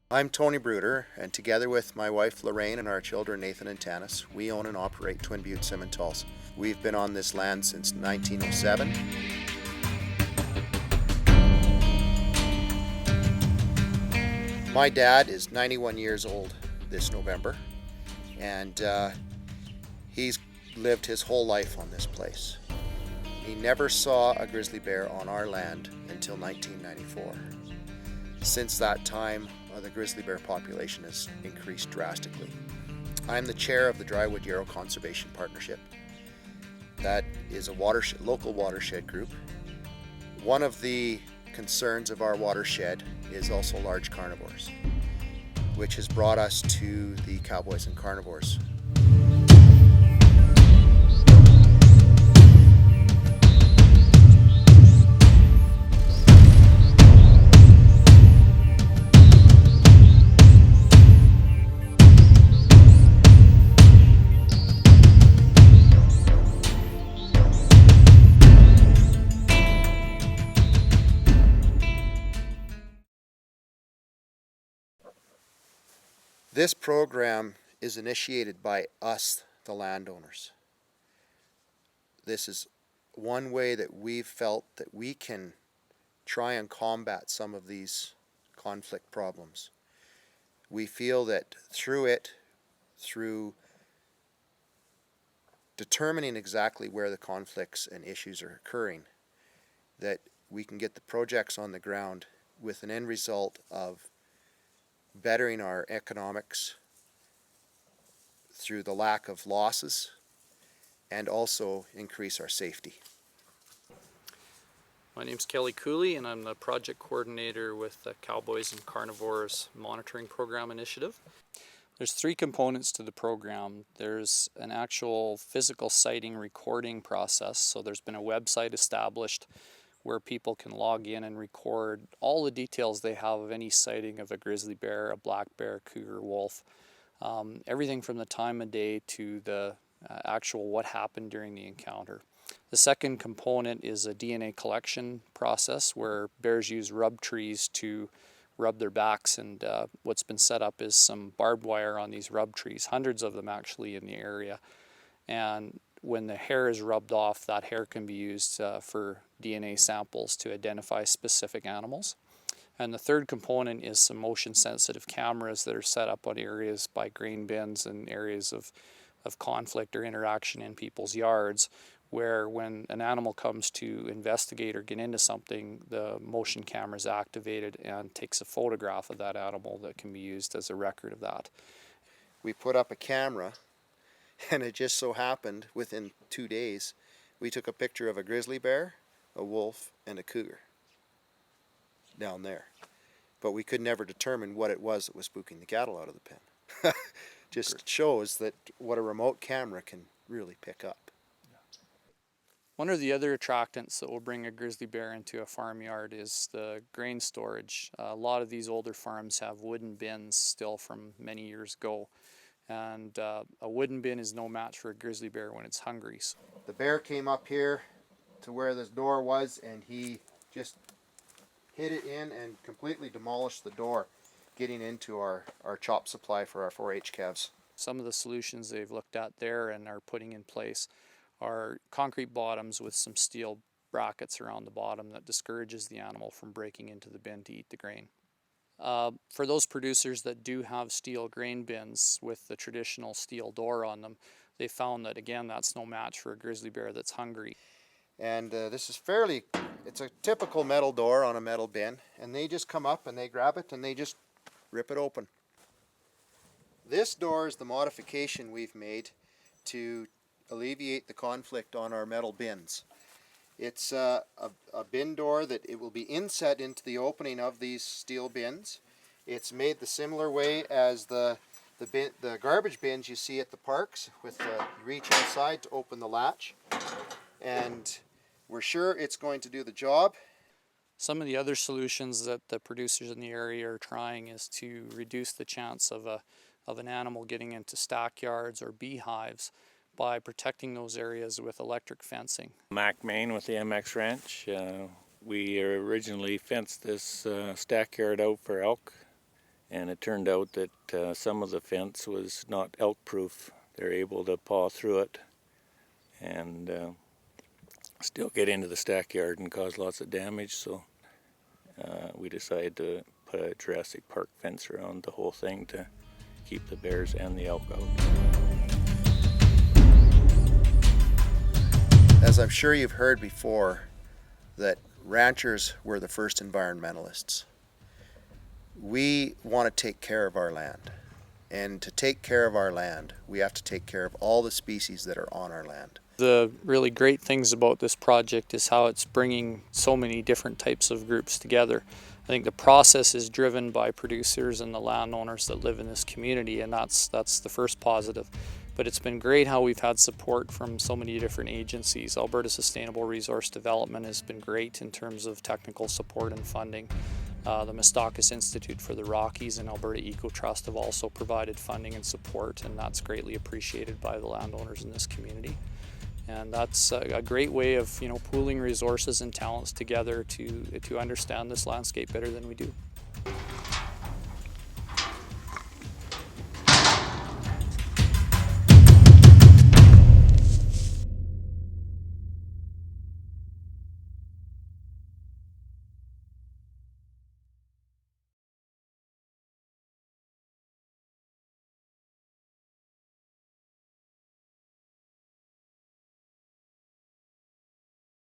I'm Tony Bruder, and together with my wife Lorraine and our children Nathan and Tanis, we own and operate Twin Butte Simmentals. We've been on this land since 1907. My dad is 91 years old this November, and he's lived his whole life on this place. He never saw a grizzly bear on our land until 1994. Since that time, the grizzly bear population has increased drastically. I'm the chair of the Drywood Yarrow Conservation Partnership. That is a local watershed group. One of the concerns of our watershed is also large carnivores, which has brought us to the Cowboys and Carnivores. This program is initiated by us, the landowners. This is one way that we've felt that we can try and combat some of these conflict problems. We feel that through determining exactly where the conflicts and issues are occurring, that we can get the projects on the ground with an end result of bettering our economics through the lack of losses and also increase our safety. My name's Kelly Cooley and I'm the project coordinator with the Cowboys and Carnivores Monitoring Program Initiative. There's three components to the program. There's an actual physical sighting recording process, so there's been a website established where people can log in and record all the details they have of any sighting of a grizzly bear, a black bear, cougar, wolf, everything from the time of day to the actual what happened during the encounter. The second component is a DNA collection process where bears use rub trees to rub their backs, and what's been set up is some barbed wire on these rub trees, hundreds of them actually in the area. And when the hair is rubbed off, that hair can be used for DNA samples to identify specific animals. And the third component is some motion sensitive cameras that are set up on areas by grain bins and areas of conflict or interaction in people's yards, where when an animal comes to investigate or get into something, the motion camera is activated and takes a photograph of that animal that can be used as a record of that. We put up a camera, and it just so happened within 2 days we took a picture of a grizzly bear, a wolf, and a cougar down there. But we could never determine what it was that was spooking the cattle out of the pen. Just shows that what a remote camera can really pick up. One of the other attractants that will bring a grizzly bear into a farmyard is the grain storage. A lot of these older farms have wooden bins still from many years ago, and a wooden bin is no match for a grizzly bear when it's hungry. The bear came up here to where this door was, and he just hit it in and completely demolished the door, getting into our chop supply for our 4-H calves. Some of the solutions they've looked at there and are putting in place are concrete bottoms with some steel brackets around the bottom that discourages the animal from breaking into the bin to eat the grain. For those producers that do have steel grain bins with the traditional steel door on them, they found that, again, that's no match for a grizzly bear that's hungry. And this is it's a typical metal door on a metal bin, and they just come up and they grab it and they just rip it open. This door is the modification we've made to alleviate the conflict on our metal bins. It's a bin door that it will be inset into the opening of these steel bins. It's made the similar way as the garbage bins you see at the parks, with the reach inside to open the latch. And we're sure it's going to do the job. Some of the other solutions that the producers in the area are trying is to reduce the chance of an animal getting into stackyards or beehives by protecting those areas with electric fencing. Mac Main with the MX Ranch. We originally fenced this stackyard out for elk And it turned out that some of the fence was not elk-proof. They're able to paw through it and still get into the stack yard and cause lots of damage. So we decided to put a Jurassic Park fence around the whole thing to keep the bears and the elk out. As I'm sure you've heard before, that ranchers were the first environmentalists. We want to take care of our land. And to take care of our land, we have to take care of all the species that are on our land. The really great things about this project is how it's bringing so many different types of groups together. I think the process is driven by producers and the landowners that live in this community, and that's the first positive. But it's been great how we've had support from so many different agencies. Alberta Sustainable Resource Development has been great in terms of technical support and funding. The Mistockus Institute for the Rockies and Alberta Eco Trust have also provided funding and support, and that's greatly appreciated by the landowners in this community. And that's a great way of, pooling resources and talents together to understand this landscape better than we do.